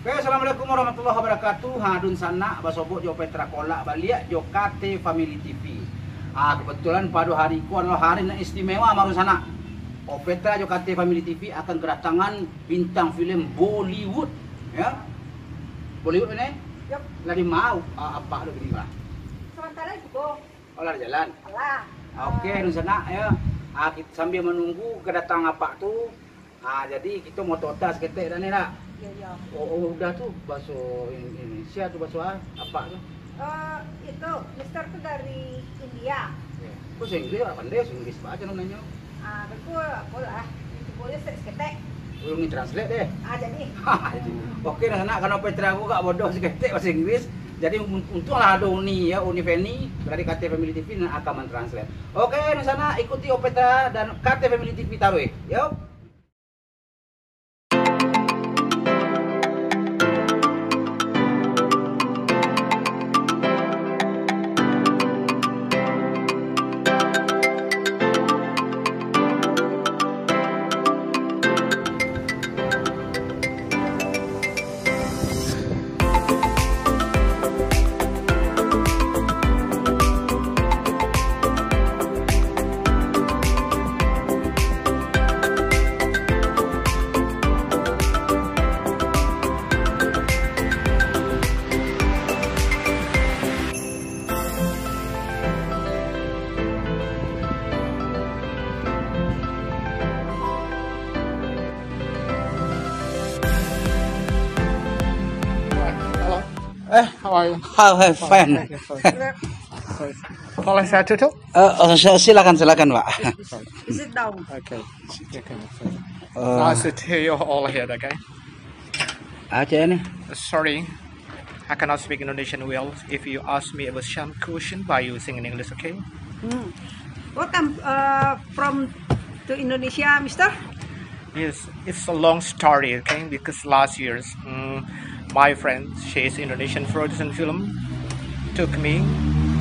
Oke, assalamualaikum warahmatullahi wabarakatuh. Hadun sana basobok jo Petra Kolak balik jo KT Family TV. Kebetulan pada hari ku adalah hari yang istimewa maru sana. Petra jo KT Family TV akan kedatangan bintang film Bollywood, ya. Bollywood ini? Yep. Lagi mau apa lu gini, Pak? Sementara itu, Bo. Oh, lari jalan. Alah. Oke, hadun sana ya. Kita sambil menunggu kedatangan apa tuh. Jadi kita mau totas ketek dan nak. Iya. Oh, udah tuh bahasa Indonesia tuh bahasa apa tuh? Itu Mister tuh dari India. Bahasa Inggris apa pandai? Bahasa Inggris aja namanya. Betul, boleh. Itu boleh seketek. Belum translate deh. Jadi. Oke, nah sana karena Petra aku gak bodoh seketek bahasa Inggris. Jadi untunglah ada Uni ya, Uni Feni dari KT Family TV dan akan mentranslate. Oke, nah sana ikuti Petra dan KT Family TV taruh. Yuk. How are you? How fun. Boleh saya tutup? Silakan Pak. Sit down. Okay. Nice to hear you all here, okay? Aceh nih. Sorry, I cannot speak Indonesian well. If you ask me about some question by using in English, okay? Welcome from to Indonesia, Mister. Yes, it's a long story, okay? Because last year, my friend, she's Indonesian producer film, took me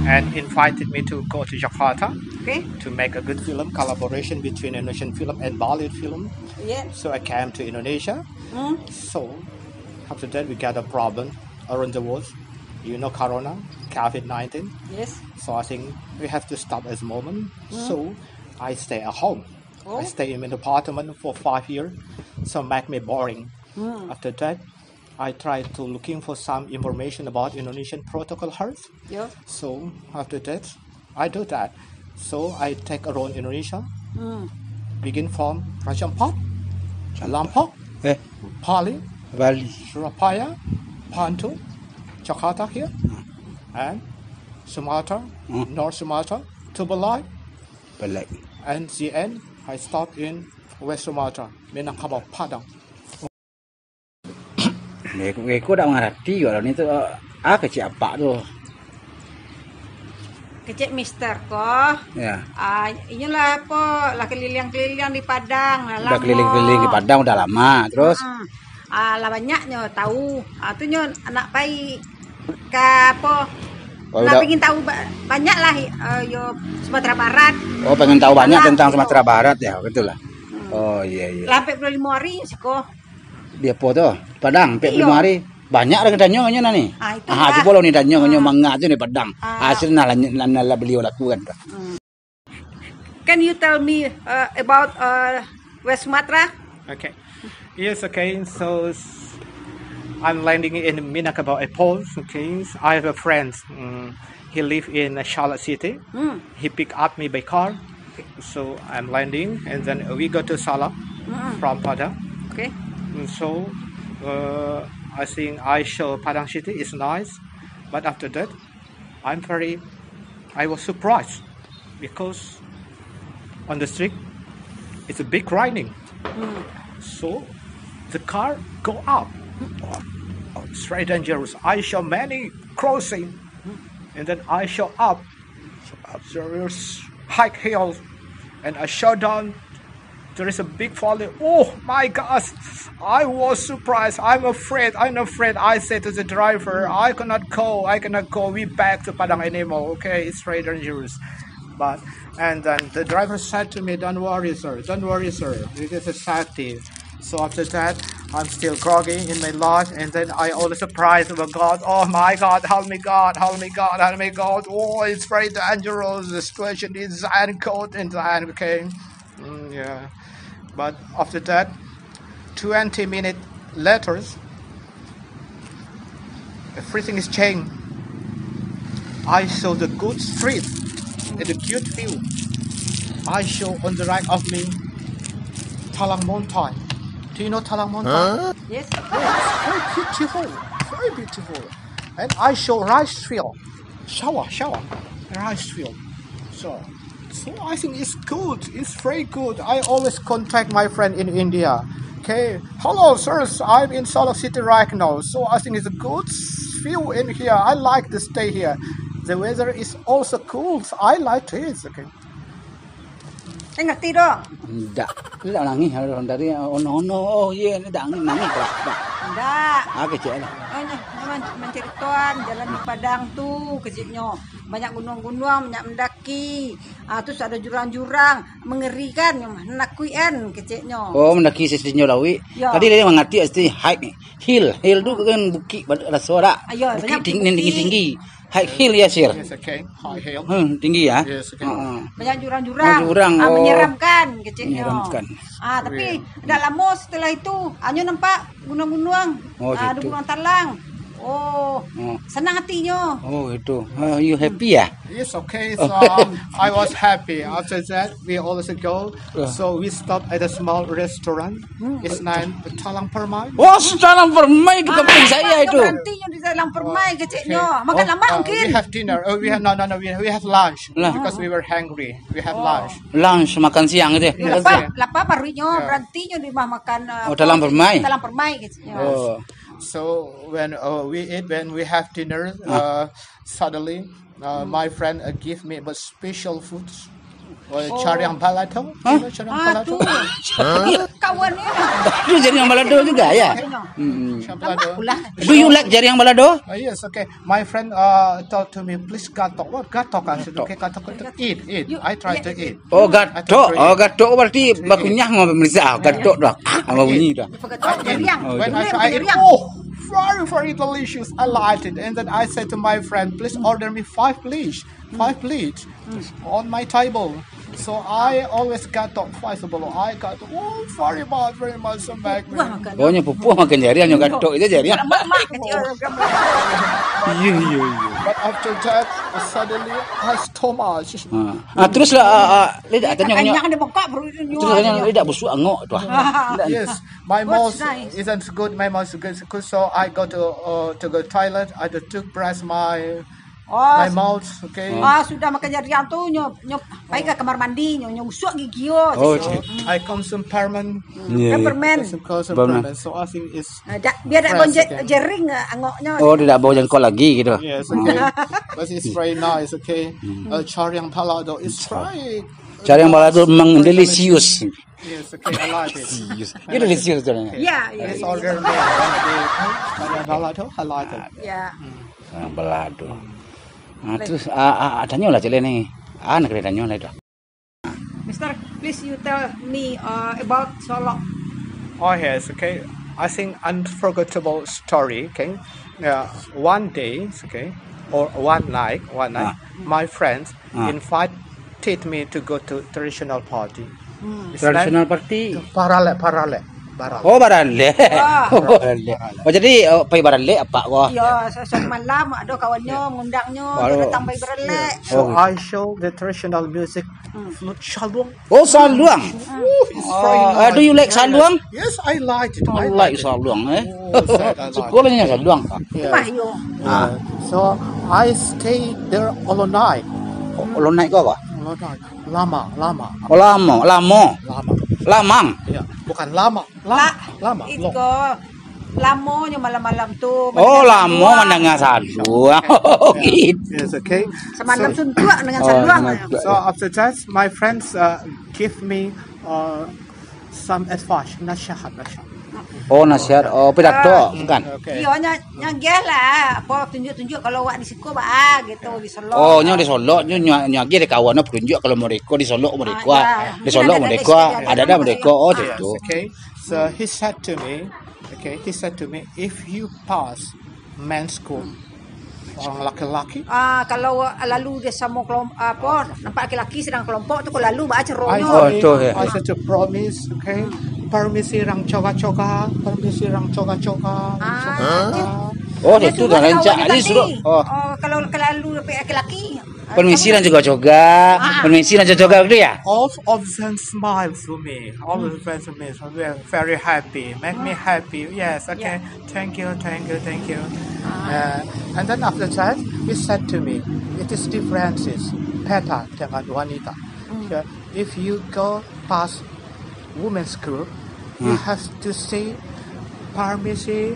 and invited me to go to Jakarta. Okay. To make a good film collaboration between Indonesian film and Bollywood film. Yeah. So I came to Indonesia. So after that we got a problem around the world. You know Corona, COVID-19. Yes. So I think we have to stop at the moment. So I stay at home. I stay in an apartment for 5 years. So make me boring. After that, I try to looking for some information about Indonesian protocol health. Yeah. So after that, I do that. So I take around Indonesia. Begin from Raja Ampat, Lampung, Pali, Bali. Surabaya, Bantu, Jakarta here, and Sumatra, North Sumatra, to Balai, Balik. and the end I stop in West Sumatra, Minangkabau, Padang. Aku udah mengerti kalau ini tuh kecil apa tuh? Kecil Mister kok. Ya. Inilah apa, lah keliling-keliling di Padang. Udah keliling-keliling di Padang udah lama, terus? Lah banyaknya tahu. Itu nyo anak baik ke apa? Lah pengen tahu banyak lah yo Sumatera Barat. Oh, pengen tahu banyak tentang Sumatera Barat ya, betul lah. Oh iya. Sampai 25 hari sih kok. Dia foto Padang, 45 hari. Banyak ada danyo nya nih. Itu boleh nih danyo nya mangga tuh nih Padang. Hasilnya lah beliau lakukan. Can you tell me about West Sumatra? Okay. Yes, okay. So I'm landing in Minangkabau Airport. Okay. I have a friend. He live in Charlotte City. He pick up me by car. So I'm landing, and then we go to Salah from Padang. Okay. So I think I show Padang City is nice, but after that, I was surprised because on the street it's a big raining. So the car go up. It's very dangerous. I show many crossing, and then I show up. There is high hills, and I show down. There is a big falling. Oh my gosh! I was surprised. I'm afraid. I said to the driver, I cannot go. We back to Padang anymore. Okay, it's very dangerous. And then the driver said to me, "Don't worry, sir. This is safety." So after that, I'm still groggy in my life, and then I always surprised about God. Oh my God, help me, God, help me, God, help me, God. Oh, it's very dangerous. The situation is cold and okay. Yeah, but after that, 20 minutes later, everything is changed. I saw the good street and the good view. I saw on the right of me Talang Mountain. Do you know Talang Mountain? Yes. Very beautiful, very beautiful. And I saw rice field, shower, rice field. So I think it's good. It's very good. I always contact my friend in India. Okay, hello, sirs. I'm in Salt Lake City right now. So I think it's a good view in here. I like to stay here. The weather is also cool. So I like it. Okay. Saya ngerti dong. Enggak. Ini tak nangis dari ono. Oh iya, ini tak nangis tak. Enggak. Kecil lah. Oh, memang menceritakan jalan di Padang tuh kecilnya. Banyak gunung-gunung, banyak mendaki. Terus ada jurang-jurang, mengerikan. Nak kuien kecilnya. Oh, mendaki sisinya lawi. Ya. Tadi dia mengerti pasti hike hill tu kan bukit ada suara. Ayo, Bukit banyak tinggi. Hike hill ya, Sir. Yes, okay. High hill. Tinggi ya. Yes, okay. Banyak jurang-jurang. Jurang, oh. Menyeramkan kecilnya. Menyeramkan. Tapi tidak lama setelah itu, hanya nampak gunung-gunung. Oh, Ada gitu. gunung Talang. Oh, senang hatinya. Oh, itu. You happy ya? Yes, okay. So I was happy. After that, we also go. So we stop at a small restaurant. It's named Talang Permai. Oh, Talang Permai di kampung saya itu. Berhentinya di Talang Permai kecilnya. Makan lama mungkin. We have dinner. We have we have lunch because we were hungry. We have lunch. Lunch makan siang itu. Yes, Lapa barunya berhentinya di rumah makan. Talang Permai. Talang Permai kecilnya. Oh. So when we have dinner, suddenly my friend give me a special food, cariang balato. Cariang balato. Kawannya. Itu jaring balado juga ya? Balato. Do you like jaring balado? Yes, okay. My friend told to me, please gatok. What gatok? I said, okay, gatok. Eat. I try to eat. Oh, gatok berarti bakunyah ngapa pemirsa? Gatok dah. Apa bunyi dah? When I try it, oh, very delicious. I liked it. And then I said to my friend, please order me 5 plates on my table. So I always got the 5 below. I got very much some back. Pokoknya pupuh makan jaring yang gatok itu jaring. But after that, suddenly I stomach. Terus lah, lihat tanya. Yang ada bokak baru itu. Terus tanya lihat busuk angok tu. Yes, my mouth isn't good. My mouth is good. So I go to the toilet. I toothbrush my mouth. Okay. Sudah makan jaring tu nyop pergi ke kamar mandi nyop usuk gigi yo. I consume permanent. Peppermint. So I think it's biar tak bau jaring angoknya. Oh, tidak bau jengkol lagi gitu. Yes, okay. But it's very nice. Okay. Cariang balado is very. Cariang balado memang delicious. Yes, okay, I like it. Itu delicious tu. Ya. It's order me one day. Cariang balado, I like it. Ya. Cariang balado. Terus tanya lah cile ni. Nak kena tanya lah itu. Mister, please you tell me about Solo. Oh yes, okay. I think unforgettable story. Okay, one day, okay, or one night, my friends invited me to go to traditional party. Traditional party? Parale. Oh, barale. Oh, jadi pai barale apa kau? Ya, satu malam ada kawannya ngundangnya datang pai barale. So I show the traditional music, flute saluang. Oh, saluang. Do you like saluang? Yes, I like it. I like saluang. Sekolahnya saluang. Mayo. So I stay there all night. All night kau apa? All night. Lama. Oh, lamang. Ya, bukan lama. Itu lamonya malam-malam tu. Oh, lamo mendengar saluang. Oh, gitu. Yes, okay. Semalam suntuk dengan saluang. So after that, my friends give me some advice, nasihat. Oh, nasihat. Oh, pidato, bukan? Okay. Iya, nyagih lah. Apa tunjuk-tunjuk kalau awak di siku bah gitu di Solo. Oh, nyo di Solo, nyo nyagih di kawan penunjuk kalau mereka di Solo mereka. Di Solo mereka ada mereka. Oh, gitu. Okay. So he said to me, Okay, he said to me, if you pass men's school, orang laki-laki, Kalau lalu dia sama kelompok apa, nampak laki-laki sedang kelompok tu, kalau lalu baca I, ceronya. I said to promise, okay, permisi rang coga-coga, permisi rang coga-coga. Oh, itu dah rancak ali suruh. Oh, Kalau lalu laki-laki. permisi dan juga-juga. Permisi dan juga gitu ya. All of them smile to me. All of them to me. So they're very happy. Make me happy. Yes. Okay. Thank you. Thank you. Thank you. And then after that, he said to me, it is differences. Peta dengan wanita. Okay. If you go past women's school, you have to say permisi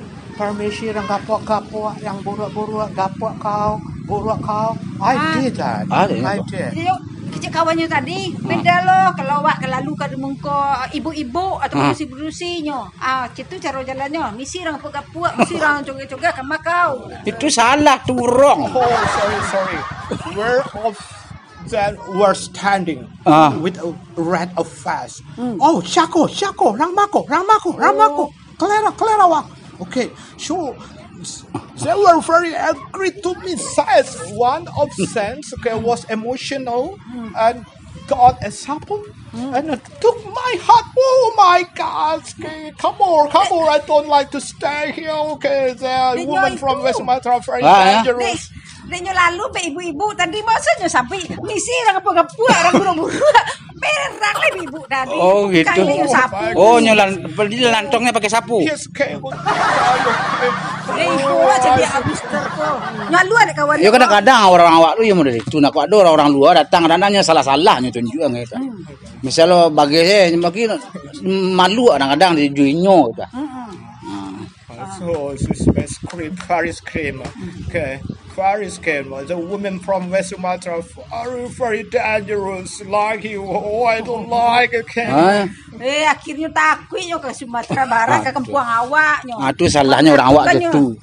orang gapok-gapok, yang buruk-buruk gapok kau, buruk kau. I did that. I did. Kecik kawannya tadi beda loh kalau awak lalu ke muka ibu-ibu atau berusi-berusinya. Itu cara jalannya. Misi orang puak-puak, misi orang coga-coga sama kau. Itu salah, tu wrong. Oh, sorry. Where of that were standing with a red of face. Oh, Shako, Ramako. Clara, wang. Okay, so they were very angry to me. Says one of them, okay, was emotional and got a sample and took my heart. Oh my God! Okay, come on! I don't like to stay here. Okay, the woman from West Sumatra very dangerous. Dia lalu be ibu-ibu tadi maksudnya sampai misi orang apa-apa orang buru-buru. Perang lah ibu tadi. Oh gitu. Oh lantongnya pakai sapu. Yes, okay. Ibu aja dia habis tuh. Nyalu ada kawan. Ya kadang-kadang orang awak tu yang model itu nak ada orang luar datang kadang-kadangnya salah-salahnya tunjuk gitu. Misalnya bagi saya malu kadang-kadang dijuinyo gitu. So this Paris cream. Okay. Paris cream. The women from West Sumatra are very dangerous. Like you. Oh, I don't like it. Akhirnya takutnya ke Sumatera Barat ke kampung awaknya. Itu salahnya orang awak gitu.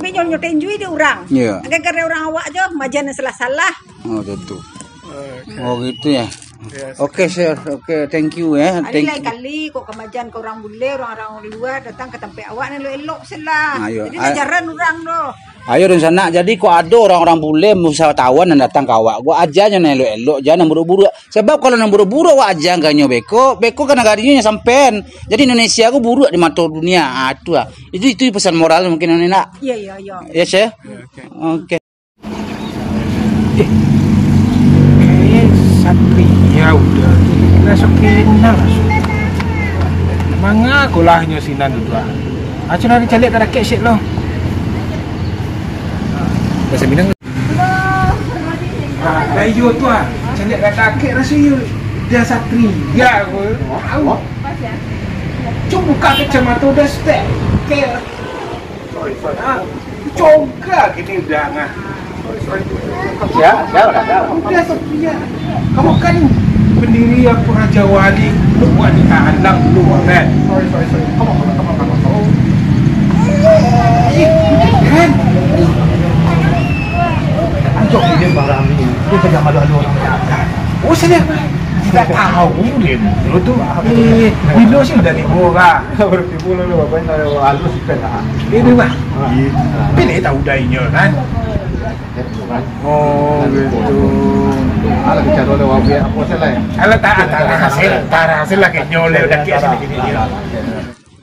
Tapi nyotain dia orang. Iya. Gara-gara orang awak aja majana salah-salah. Oh gitu. Oh gitu ya. Yes. Oke, sir. Oke, thank you ya. Ada lain kali kok kemajan ke orang bule, orang luar datang ke tempat awak ni elok selah. Jadi ajaran orang doh. Ayo dan sana. Jadi kok ada orang-orang bule wisatawan yang datang ke awak, gua ajarnya yang elok-elok, jangan buru-buru. Sebab kalau yang buru-buru awak aja ganyo beko kan negarinya sampean. Jadi Indonesia aku buruk di mata dunia. Itu pesan moral mungkin ini nak. Iya. Ya, sir. Oke. Ya udah, masuk kena masuk. Manga kolahnya sinan tu ah. Acu nak calik tak rakyat sik loh. Bahasa Minang. Kayu tu ah, calik tak rakyat rasa dia satria aku. Awak. Cuma buka kacamata dah step. Sorry. Coga kita udah ngah. Ya. Udah satria. Kamu kan pendiri apa Raja Wali buat ditahanan dulu kan? Sorry. Kamu. Kan? Anjok dia barang ni. Dia pegang malu-malu orang jaga. Oh saya tidak tahu dia. Dulu tu bilo sih udah libur lah. Baru libur lalu bapaknya halus kan. Ini mah. Pilih tahu dainya kan? Oh gitu. Ala bicara oleh wabi apa salah? Ala tak hasil lagi nyoleh udah kias gini dia.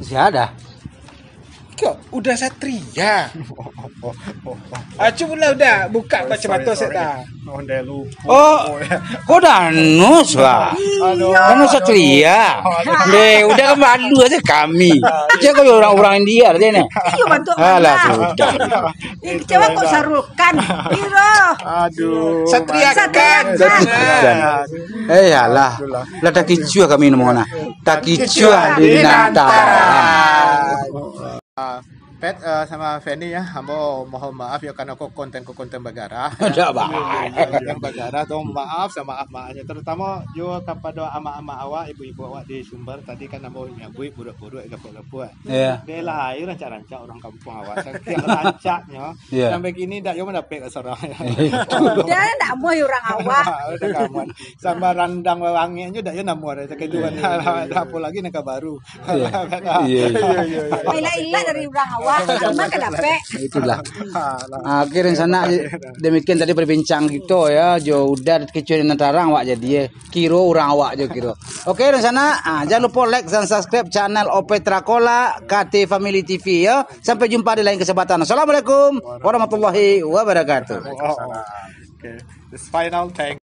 Siapa? Kok udah satria. Cuma udah buka kacamata saya. Kok danus lah. Danus satria. Udah kan malu aja kami. Jangan kau orang-orang India aja nih. Iya bantu. Alah sudah. Ini kecewa kok sarukan. Iro. Aduh. Satria kan. Alah. Lah tak kicua kami ngomongna. Tak kicua di nantara. Pet sama Feni ya, hamba mohon maaf ya karena kok konten bagara. Ada baik. Konten bagara tuh maaf sama maafnya terutama yo kepada ama-ama awak, ibu-ibu awak di Sumber tadi kan hamba nyabui buruk-buruk gapuk-gapuk. Iya. Dia lahir rancak-rancak orang kampung awak. Yang rancaknya Iya. sampai kini ndak yo mendapat ke sorang. Dia ndak mau orang awak. Udah kamuan. Sama randang wanginya ndak yo namu ada keduan. Apa lagi neka baru. Iya. Ilah dari orang awak. Sama kan dapet. Itulah. Akhirnya sana demikian tadi berbincang gitu ya. Jo udah kecuali nantarang awak jadi ya. Kiro orang awak jo kiro. Oke dan sana jangan lupa like dan subscribe channel Opetra Kola KT Family TV ya. Sampai jumpa di lain kesempatan. Assalamualaikum warahmatullahi wabarakatuh. Okay. This final thank